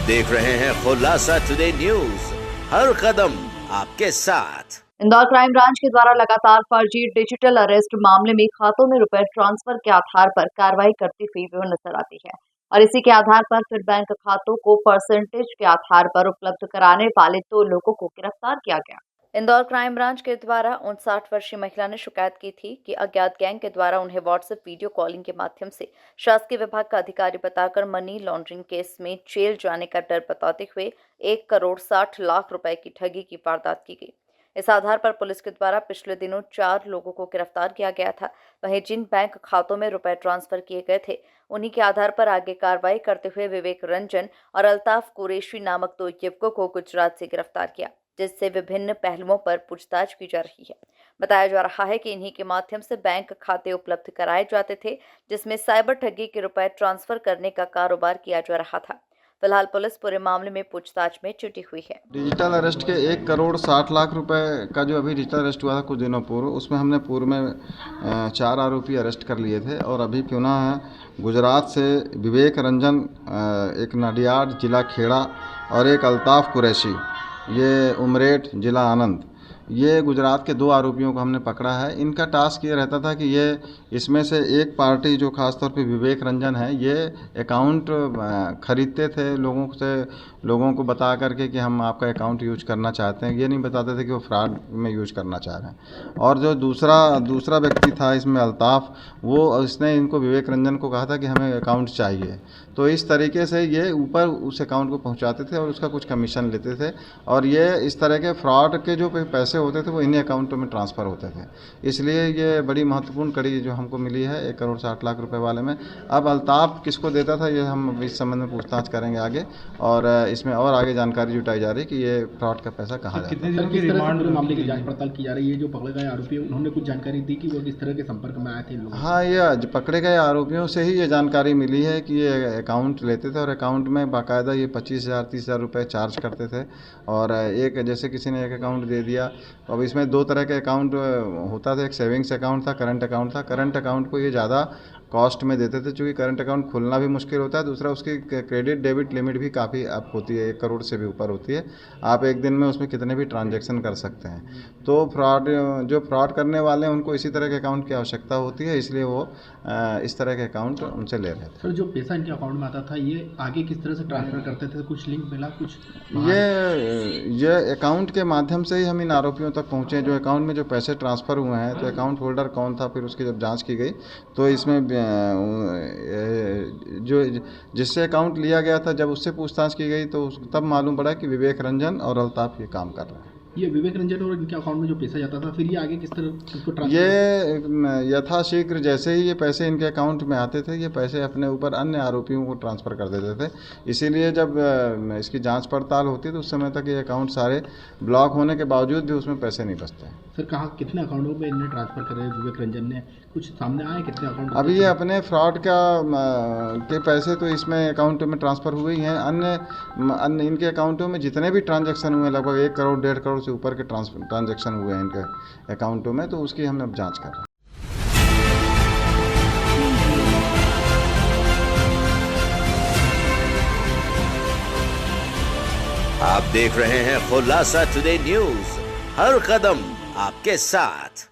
देख रहे हैं खुलासा टुडे न्यूज, हर कदम आपके साथ। इंदौर क्राइम ब्रांच के द्वारा लगातार फर्जी डिजिटल अरेस्ट मामले में खातों में रुपए ट्रांसफर के आधार पर कार्रवाई करती हुई नजर आती है और इसी के आधार पर फिर बैंक खातों को परसेंटेज के आधार पर उपलब्ध कराने वाले 2 लोगों को गिरफ्तार किया गया। इंदौर क्राइम ब्रांच के द्वारा 59 वर्षीय महिला ने शिकायत की थी कि अज्ञात गैंग के द्वारा उन्हें व्हाट्सएप वीडियो कॉलिंग के माध्यम से शासकीय विभाग का अधिकारी बताकर मनी लॉन्ड्रिंग केस में जेल जाने का डर बताते हुए 1,60,00,000 रुपए की ठगी की वारदात की गई। इस आधार पर पुलिस के द्वारा पिछले दिनों 4 लोगों को गिरफ्तार किया गया था। वहीं जिन बैंक खातों में रुपए ट्रांसफर किए गए थे उन्हीं के आधार पर आगे कार्रवाई करते हुए विवेक रंजन और अल्ताफ कुरैशी नामक 2 युवकों को गुजरात से गिरफ्तार किया, जिससे विभिन्न पहलुओं पर पूछताछ की जा रही है। बताया जा रहा है कि इन्हीं के माध्यम से बैंक खाते उपलब्ध कराए जाते थे, जिसमें साइबर ठगी के रुपए ट्रांसफर करने का कारोबार किया जा रहा था। फिलहाल पुलिस पूरे मामले में पूछताछ में जुटी हुई है। डिजिटल अरेस्ट के 1,60,00,000 रुपए का जो अभी डिजिटल अरेस्ट हुआ था कुछ दिनों पूर्व, उसमें हमने पूर्व में 4 आरोपी अरेस्ट कर लिए थे और अभी पुनः गुजरात से विवेक रंजन, एक नडियाड जिला खेड़ा और एक अल्ताफ कुरैशी, ये उमरेठ जिला आनंद, ये गुजरात के 2 आरोपियों को हमने पकड़ा है। इनका टास्क ये रहता था कि ये इसमें से एक पार्टी जो खासतौर पे विवेक रंजन है, ये अकाउंट खरीदते थे लोगों को बता करके कि हम आपका अकाउंट यूज करना चाहते हैं। ये नहीं बताते थे कि वो फ्रॉड में यूज करना चाह रहे हैं। और जो दूसरा व्यक्ति था इसमें अल्ताफ़, वो उसने इनको विवेक रंजन को कहा था कि हमें अकाउंट चाहिए। तो इस तरीके से ये ऊपर उस अकाउंट को पहुंचाते थे और उसका कुछ कमीशन लेते थे और ये इस तरह के फ्रॉड के जो पैसे होते थे वो इन्हीं अकाउंटों में ट्रांसफ़र होते थे। इसलिए ये बड़ी महत्वपूर्ण कड़ी जो हमको मिली है 1,60,00,000 रुपए वाले में। अब अल्ताफ़ किसको देता था ये हम इस संबंध में पूछताछ करेंगे आगे और इसमें और आगे जानकारी जुटाई जा रही है कि ये फ्रॉड का पैसा कहाँ जाता है। कितने दिनों की रिमांड मामले की जांच पड़ताल की जा रही है? जो पकड़े गए आरोपी उन्होंने कुछ जानकारी दी कि वो किस तरह के संपर्क में आए थे लोग? हाँ, ये पकड़े गए आरोपियों से ही ये जानकारी मिली है कि ये अकाउंट लेते थे और अकाउंट में बाकायदा ये 25,000 30,000 रुपये चार्ज करते थे। और एक जैसे किसी ने एक अकाउंट दे दिया, अब इसमें 2 तरह के अकाउंट होता था, एक सेविंग्स अकाउंट था, करंट अकाउंट था। करंट अकाउंट को ये ज़्यादा कॉस्ट में देते थे, चूँकि करंट अकाउंट खुलना भी मुश्किल होता है। दूसरा, उसकी क्रेडिट डेबिट लिमिट भी काफ़ी अप होती है, 1 करोड़ से भी ऊपर होती है। आप एक दिन में उसमें कितने भी ट्रांजैक्शन कर सकते हैं। तो जो फ्रॉड करने वाले हैं उनको इसी तरह के अकाउंट की आवश्यकता होती है, इसलिए वो इस तरह के अकाउंट उनसे ले रहे थे। सर, जो पैसा इनके अकाउंट में आता था ये आगे किस तरह से ट्रांसफ़र करते थे? कुछ लिंक मिला कुछ? ये अकाउंट के माध्यम से ही हम इन आरोपियों तक पहुँचे। जो अकाउंट में जो पैसे ट्रांसफ़र हुए हैं, तो अकाउंट होल्डर कौन था, फिर उसकी जब जांच की गई तो इसमें जो जिससे अकाउंट लिया गया था, जब उससे पूछताछ की गई तो तब मालूम पड़ा कि विवेक रंजन और अल्ताफ़ ये काम कर रहे हैं। ये विवेक रंजन और इनके अकाउंट में जो पैसा जाता था, फिर ये आगे किस तरह इसको ट्रांसफर? ये यथाशीघ्र जैसे ही ये पैसे इनके अकाउंट में आते थे, ये पैसे अपने ऊपर अन्य आरोपियों को ट्रांसफ़र कर देते थे। इसीलिए जब इसकी जांच पड़ताल होती तो उस समय तक ये अकाउंट सारे ब्लॉक होने के बावजूद भी उसमें पैसे नहीं बचते। सर, कहाँ कितने अकाउंटों में इन्हें ट्रांसफ़र करे विवेक रंजन ने? कुछ सामने आए कितने अकाउंट? अभी ये अपने फ्रॉड के पैसे तो इसमें अकाउंट में ट्रांसफ़र हुए ही हैं। अन्य इनके अकाउंटों में जितने भी ट्रांजैक्शन हुए, लगभग 1 करोड़ 1.5 करोड़ से ऊपर के ट्रांजैक्शन हुए हैं इनके अकाउंटों में, तो उसकी हम अब जांच कर रहे हैं। आप देख रहे हैं खुलासा टुडे न्यूज, हर कदम आपके साथ।